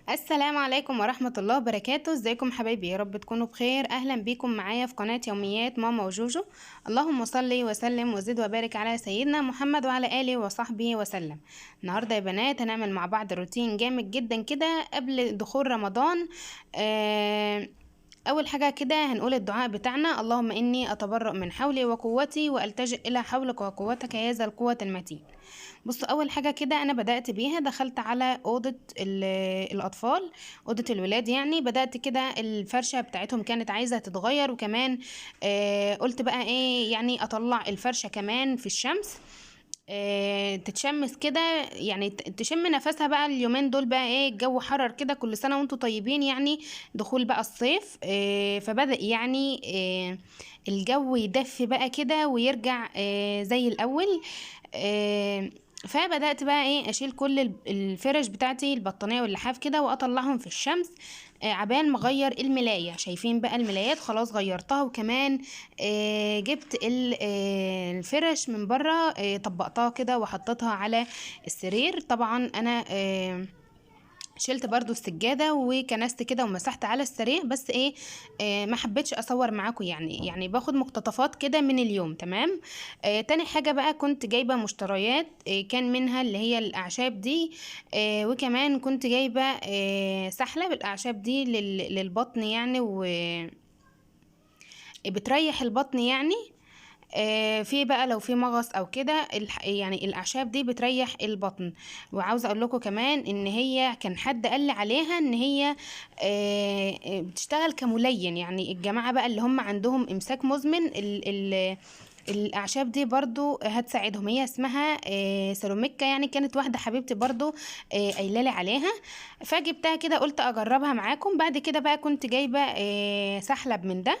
السلام عليكم ورحمة الله وبركاته. ازيكم حبايبي؟ يا رب تكونوا بخير. اهلا بيكم معايا في قناة يوميات ماما وجوجو. اللهم صل وسلم وزد وبارك على سيدنا محمد وعلى آله وصحبه وسلم. النهاردة يا بنات هنعمل مع بعض روتين جامد جدا كده قبل دخول رمضان. اول حاجة كده هنقول الدعاء بتاعنا: اللهم اني اتبرأ من حولي وقوتي والتجئ الى حولك وقوتك يا ذا القوة المتين. بصوا، اول حاجه كده انا بدات بيها، دخلت على اوضه الاطفال، اوضه الولاد يعني. بدات كده الفرشه بتاعتهم كانت عايزه تتغير، وكمان قلت بقى ايه يعني اطلع الفرشه كمان في الشمس، تتشمس كده، يعني تشم نفسها بقى. اليومين دول بقى ايه، الجو حرر كده، كل سنه وانتم طيبين يعني، دخول بقى الصيف. فبدأ يعني الجو يدفي بقى كده ويرجع زي الاول. فبدأت بقى ايه اشيل كل الفرش بتاعتي، البطانية واللحاف كده، واطلعهم في الشمس عبال ما اغير الملاية. شايفين بقى الملايات خلاص غيرتها، وكمان جبت الفرش من بره، طبقتها كده وحطيتها على السرير. طبعا انا شلت برضو السجادة وكنست كده ومسحت على السرير، بس ايه ما حبيتش اصور معاكم، يعني باخد مقتطفات كده من اليوم. تمام. تاني حاجة بقى، كنت جايبة مشتريات، كان منها اللي هي الاعشاب دي، وكمان كنت جايبة سحلة بالاعشاب دي للبطن يعني، وبتريح البطن يعني. في بقى لو في مغص او كده، يعني الاعشاب دي بتريح البطن. وعاوزه اقول لكم كمان ان هي كان حد قال لي عليها ان هي بتشتغل كملين، يعني الجماعه بقى اللي هم عندهم امساك مزمن، ال الاعشاب دي برضو هتساعدهم. هي اسمها سيروميكا، يعني كانت واحده حبيبتي برضو قايله لي عليها، فجبتها كده قلت اجربها معاكم. بعد كده بقى كنت جايبه سحلب من ده،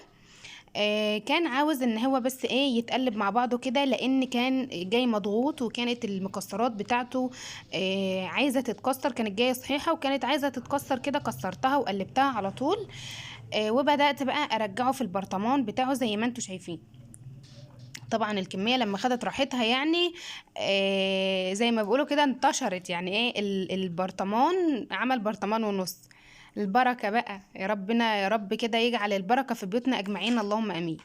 كان عاوز ان هو بس ايه يتقلب مع بعضه كده، لان كان جاي مضغوط، وكانت المكسرات بتاعته عايزه تتكسر، كانت جايه صحيحه وكانت عايزه تتكسر كده، كسرتها وقلبتها على طول. وبدات بقى ارجعه في البرطمان بتاعه زي ما انتم شايفين. طبعا الكميه لما خدت راحتها يعني، زي ما بيقولوا كده انتشرت، يعني ايه البرطمان عمل برطمان ونص. البركة بقى يا ربنا، يا رب كده يجعل البركة في بيوتنا أجمعين، اللهم أمين.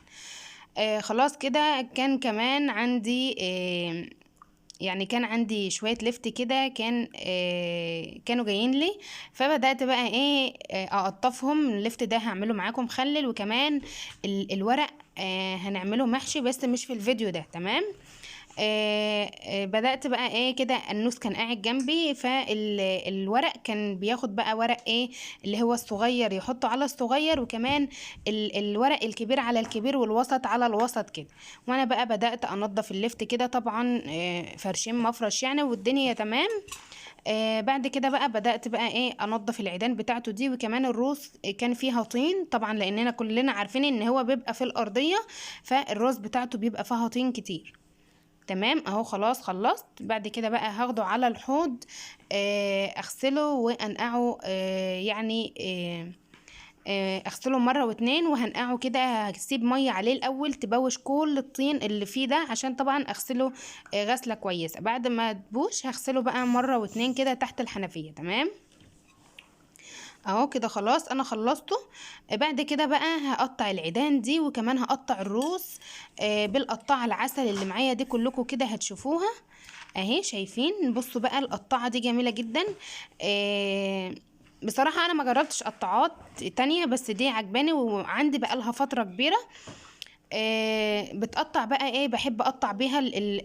خلاص كده. كان كمان عندي يعني كان عندي شوية لفت كده، كانوا جايين لي، فبدأت بقى ايه اقطفهم. اللفت ده هعمله معاكم مخلل، وكمان الورق هنعمله محشي، بس مش في الفيديو ده. تمام. بدأت بقى ايه كده، النوس كان قاعد جنبي، فالورق كان بياخد بقى ورق ايه اللي هو الصغير يحطه على الصغير، وكمان الورق الكبير على الكبير، والوسط على الوسط كده. وانا بقى بدأت انضف اللفت كده، طبعا فرشين مفرش يعني، والدنيا تمام. بعد كده بقى بدأت بقى ايه انضف العيدان بتاعته دي، وكمان الروس كان فيها طين طبعا، لاننا كلنا عارفين ان هو بيبقى في الارضية، فالروس بتاعته بيبقى فيها طين كتير. تمام اهو. خلاص خلصت. بعد كده بقى هاخده على الحوض، اغسله وانقعه، يعني اغسله مرة واتنين وهنقعه كده. هسيب مية عليه الاول تبوش كل الطين اللي فيه ده، عشان طبعا اغسله غسلة كويسة. بعد ما تبوش هغسله بقى مرة واتنين كده تحت الحنفية. تمام اهو كده. خلاص انا خلصته. بعد كده بقى هقطع العيدان دي، وكمان هقطع الروس بالقطاعة العسل اللي معايا دي، كلكم كده هتشوفوها اهي. شايفين؟ بصوا بقى القطاعة دي جميلة جدا. بصراحة انا ما جربتش قطاعات تانية، بس دي عجباني وعندي بقى لها فترة كبيرة. بتقطع بقى ايه، بحب اقطع بيها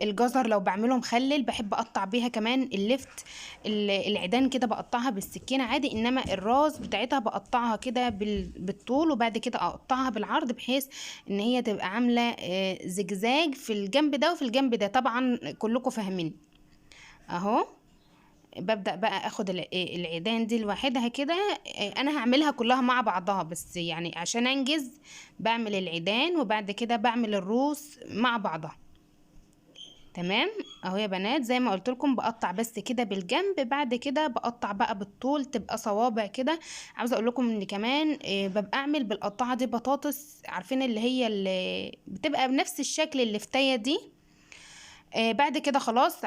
الجزر لو بعمله مخلل، بحب اقطع بيها كمان اللفت، العيدان كده بقطعها بالسكينة عادي، انما الراس بتاعتها بقطعها كده بالطول، وبعد كده اقطعها بالعرض، بحيث ان هي تبقى عاملة زجزاج في الجنب ده وفي الجنب ده، طبعا كلكم فاهمين اهو. ببدأ بقى اخد العيدان دي لوحدها كده. انا هعملها كلها مع بعضها، بس يعني عشان انجز بعمل العيدان، وبعد كده بعمل الروس مع بعضها. تمام اهو يا بنات، زي ما قلت لكم بقطع بس كده بالجنب، بعد كده بقطع بقى بالطول تبقى صوابع كده. عاوزه اقول لكم ان كمان ببقى اعمل بالقطاعه دي بطاطس، عارفين اللي هي اللي بتبقى بنفس الشكل اللي فتايه دي. بعد كده خلاص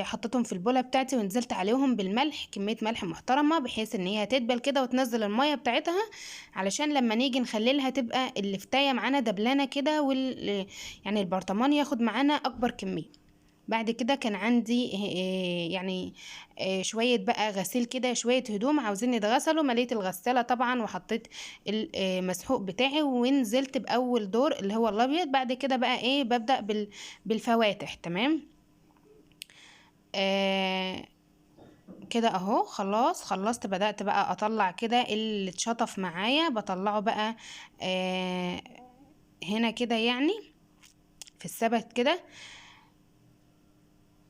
حطيتهم في البوله بتاعتي ونزلت عليهم بالملح، كميه ملح محترمه بحيث ان هي تدبل كده وتنزل الميه بتاعتها، علشان لما نيجي نخللها تبقى الفتايه معانا دبلانه كده، يعني البرطمان ياخد معانا اكبر كميه. بعد كده كان عندي يعني شوية بقى غسيل كده، شوية هدوم عاوزين يتغسلوا، مليت الغسالة طبعا وحطيت المسحوق بتاعي ونزلت بأول دور اللي هو الأبيض. بعد كده بقى ايه ببدأ بالفواتح. تمام. آه كده اهو خلاص خلصت، بدأت بقى اطلع كده اللي اتشطف معايا، بطلعه بقى آه هنا كده يعني في السبت كده.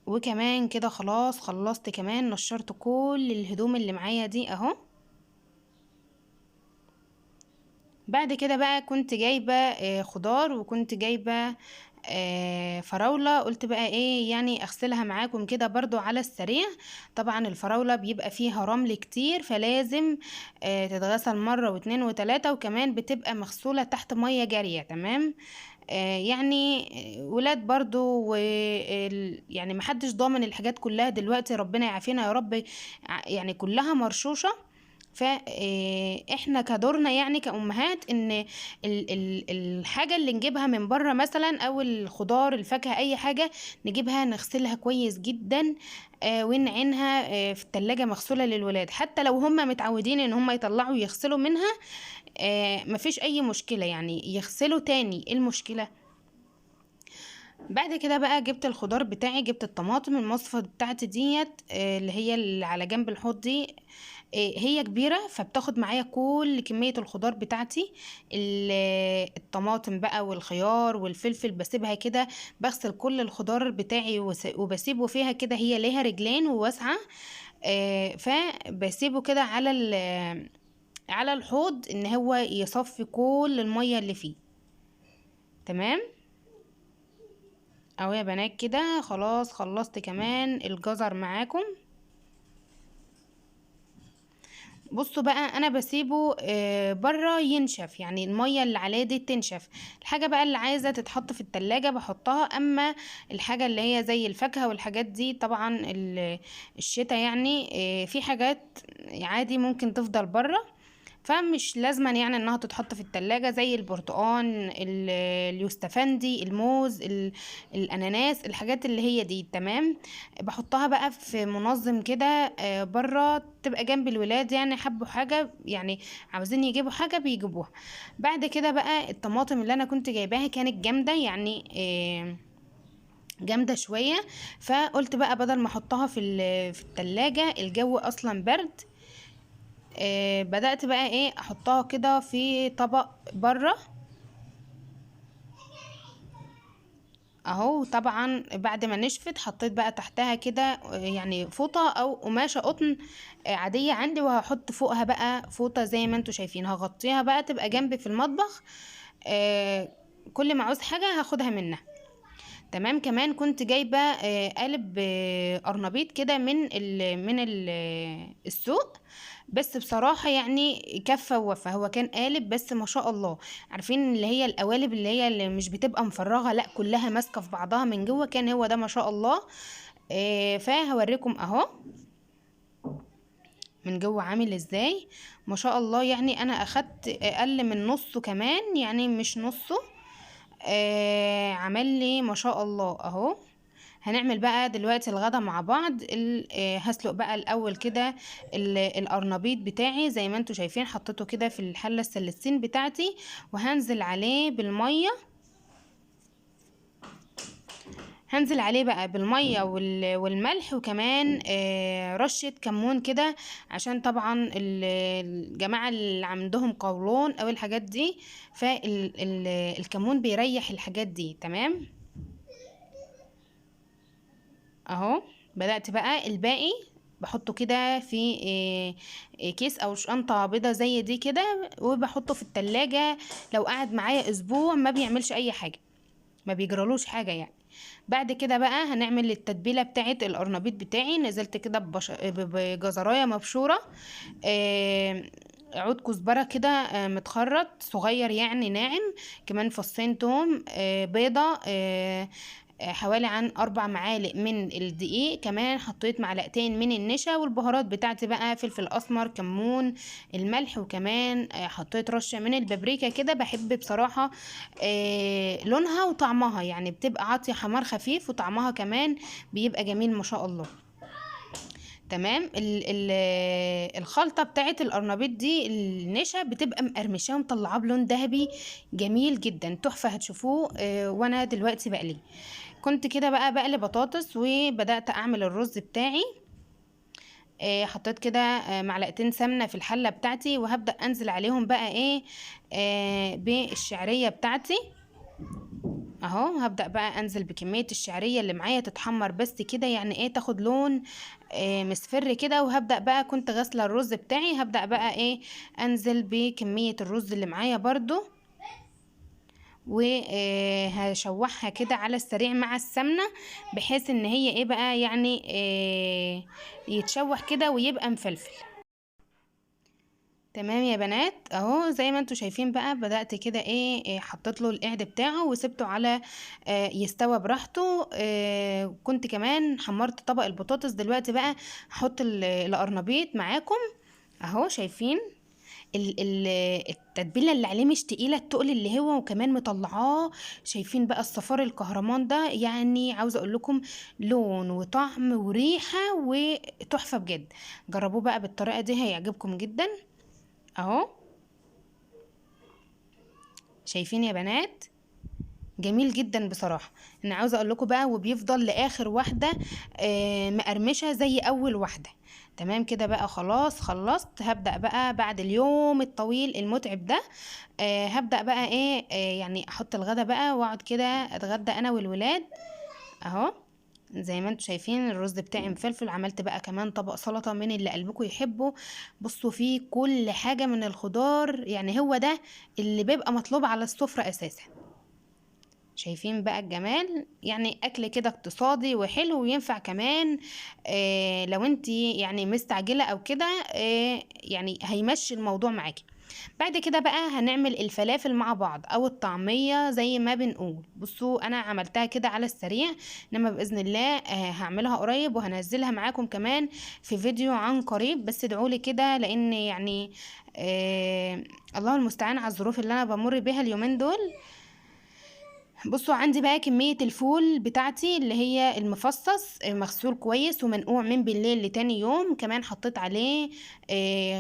وكمان كده خلاص خلصت، كمان نشرت كل الهدوم اللي معايا دي اهو. بعد كده بقى كنت جايبة خضار، وكنت جايبة فراولة، قلت بقى ايه يعني اغسلها معاكم كده برضو على السريع. طبعا الفراولة بيبقى فيها رمل كتير، فلازم تتغسل مرة واتنين وتلاتة، وكمان بتبقى مغسولة تحت مية جارية. تمام. يعني ولاد برضو يعني محدش ضامن الحاجات كلها دلوقتي، ربنا يعافينا يا رب. يعني كلها مرشوشة. فاحنا كدورنا يعني كأمهات ان الحاجة اللي نجيبها من بره مثلا، او الخضار الفاكهة اي حاجة نجيبها نغسلها كويس جدا، ونعينها في التلاجة مغسولة للولاد، حتى لو هم متعودين ان هم يطلعوا يغسلوا منها مفيش اي مشكلة، يعني يغسلوا تاني. إيه المشكلة؟ بعد كده بقى جبت الخضار بتاعي، جبت الطماطم المصفى بتاعتي ديت اللي هي اللي على جنب الحوض دي. هي كبيرة فبتاخد معايا كل كمية الخضار بتاعتي. الطماطم بقى والخيار والفلفل بسيبها كده، بغسل كل الخضار بتاعي وبسيبه فيها كده، هي ليها رجلين وواسعة. فبسيبه كده على الحوض ان هو يصفي كل المية اللي فيه. تمام. اهو يا بنات كده خلاص خلصت كمان الجزر معاكم. بصوا بقى انا بسيبه بره ينشف، يعني المية اللي عليه دي تنشف. الحاجة بقى اللي عايزة تتحط في التلاجة بحطها، اما الحاجة اللي هي زي الفاكهة والحاجات دي طبعا الشتا يعني في حاجات عادي ممكن تفضل بره، فمش لازما يعني انها تتحط في التلاجة، زي البرتقان اليوستفندي الموز الاناناس، الحاجات اللي هي دي. تمام. بحطها بقى في منظم كده بره، تبقى جنب الولاد، يعني حبوا حاجة يعني عاوزين يجيبوا حاجة بيجيبوها. بعد كده بقى الطماطم اللي انا كنت جايباها كانت جامدة يعني جامدة شوية، فقلت بقى بدل ما احطها في التلاجة، الجو اصلا برد، بدأت بقى ايه احطها كده في طبق بره اهو. طبعا بعد ما نشفت حطيت بقى تحتها كده يعني فوطة او قماشة قطن عادية عندي، وهحط فوقها بقى فوطة زي ما انتوا شايفين، هغطيها بقى تبقى جنبي في المطبخ. آه، كل ما عاوز حاجة هاخدها منها. تمام. كمان كنت جايبة قالب قرنبيط كده من السوق، بس بصراحة يعني كفى ووفى، هو كان قالب بس ما شاء الله. عارفين اللي هي القوالب اللي هي اللي مش بتبقى مفرغة، لا كلها ماسكة في بعضها من جوه، كان هو ده ما شاء الله. فهوريكم اهو من جوه عامل ازاي، ما شاء الله. يعني انا اخدت اقل من نصه كمان، يعني مش نصه. عمل لي ما شاء الله اهو. هنعمل بقى دلوقتي الغدا مع بعض. هسلق بقى الاول كده القرنبيط بتاعي، زي ما انتوا شايفين حطيته كده في الحله السلسين بتاعتي، وهنزل عليه بالميه. هنزل عليه بقى بالميه والملح، وكمان رشه كمون كده، عشان طبعا الجماعه اللي عندهم قولون او الحاجات دي، فالكمون بيريح الحاجات دي. تمام. اهو بدأت بقى الباقي بحطه كده في كيس او شنطة بيضة زي دي كده، وبحطه في التلاجة. لو قعد معايا اسبوع ما بيعملش اي حاجة، ما بيجرالوش حاجة يعني. بعد كده بقى هنعمل التتبيلة بتاعت القرنبيط بتاعي. نزلت كده بجزراية مبشورة، عود كزبرة كده متخرط صغير يعني ناعم، كمان فصين توم، بيضة، حوالي عن 4 معالق من الدقيق، كمان حطيت معلقتين من النشا، والبهارات بتاعتي بقى فلفل اسمر، كمون، الملح، وكمان حطيت رشة من البابريكا كده. بحب بصراحة لونها وطعمها، يعني بتبقى عاطية حمار خفيف وطعمها كمان بيبقى جميل ما شاء الله. تمام. ال الخلطة بتاعت القرنبيط دي النشا بتبقى مقرمشاه ومطلعاه بلون ذهبي جميل جدا تحفة، هتشوفوه وانا دلوقتي بقلي. كنت كده بقى بقلي بطاطس وبدأت اعمل الرز بتاعي. حطيت كده معلقتين سمنة في الحلة بتاعتي، وهبدأ انزل عليهم بقى ايه بالشعرية بتاعتي اهو. هبدأ بقى انزل بكمية الشعرية اللي معايا تتحمر بس كده، يعني ايه تاخد لون مصفر كده. وهبدأ بقى كنت غاسلة الرز بتاعي، هبدأ بقى ايه انزل بكمية الرز اللي معايا برضو، وهشوحها كده على السريع مع السمنة، بحيث ان هي ايه بقى يعني يتشوح كده ويبقى مفلفل. تمام يا بنات، اهو زي ما انتوا شايفين بقى بدأت كده ايه حطيت له القعد بتاعه وسبته على يستوى براحته. كنت كمان حمرت طبق البطاطس. دلوقتي بقى هحط القرنبيط معاكم اهو. شايفين التتبيله اللي عليه مش تقيله التقل اللي هو، وكمان مطلعاه. شايفين بقى الصفار الكهرمان ده، يعني عاوزه اقول لكم لون وطعم وريحه وتحفه بجد. جربوه بقى بالطريقه دي هيعجبكم جدا اهو. شايفين يا بنات جميل جدا بصراحه. انا عاوزه اقول لكم بقى وبيفضل لاخر واحده مقرمشه زي اول واحده. تمام كده بقى خلاص خلصت. هبدأ بقى بعد اليوم الطويل المتعب ده هبدأ بقى ايه يعني احط الغدا بقى واقعد كده اتغدى انا والولاد اهو. زي ما انتوا شايفين الرز بتاعي مفلفل. عملت بقى كمان طبق سلطة من اللي قلبكم يحبوا. بصوا فيه كل حاجة من الخضار، يعني هو ده اللي بيبقى مطلوب على السفرة اساسا. شايفين بقى الجمال، يعني اكل كده اقتصادي وحلو وينفع كمان لو انت يعني مستعجلة او كده يعني هيمشي الموضوع معاكي. بعد كده بقى هنعمل الفلافل مع بعض او الطعمية زي ما بنقول. بصوا انا عملتها كده على السريع، انما باذن الله هعملها قريب وهنزلها معاكم كمان في فيديو عن قريب. بس ادعولي كده لان يعني الله المستعان على الظروف اللي انا بمر بيها اليومين دول. بصوا عندي بقى كمية الفول بتاعتي اللي هي المفصص مغسول كويس ومنقوع من بالليل لتاني يوم. كمان حطيت عليه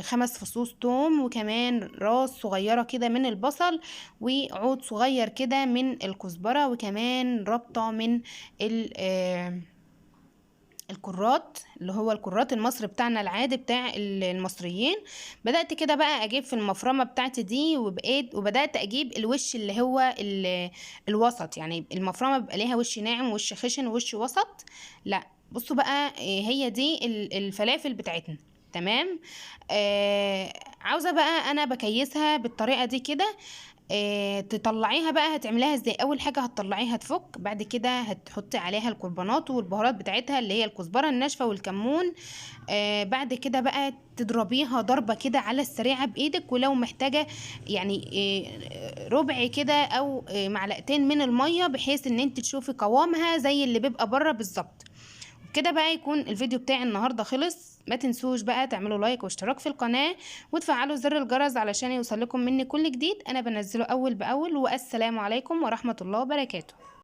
5 فصوص توم، وكمان راس صغيرة كده من البصل، وعود صغير كده من الكزبرة، وكمان ربطة من الكرات اللي هو الكرات المصري بتاعنا العادي بتاع المصريين. بدأت كده بقى اجيب في المفرمة بتاعتي دي، وبدأت اجيب الوش اللي هو الوسط. يعني المفرمة بيبقى ليها وش ناعم ووش خشن ووش وسط. لا بصوا بقى هي دي الفلافل بتاعتنا. تمام. عاوزة بقى انا بكيسها بالطريقة دي كده. تطلعيها بقى هتعمليها ازاي؟ اول حاجه هتطلعيها تفك، بعد كده هتحطي عليها الكربونات والبهارات بتاعتها اللي هي الكزبره الناشفه والكمون. بعد كده بقى تضربيها ضربه كده على السريعه بايدك، ولو محتاجه يعني ربع كده او معلقتين من الميه، بحيث ان انت تشوفي قوامها زي اللي بيبقى بره بالظبط. كده بقى يكون الفيديو بتاعي النهارده خلص. ما تنسوش بقى تعملوا لايك واشتراك في القناة وتفعلوا زر الجرس علشان يوصلكم مني كل جديد انا بنزله اول باول. والسلام عليكم ورحمة الله وبركاته.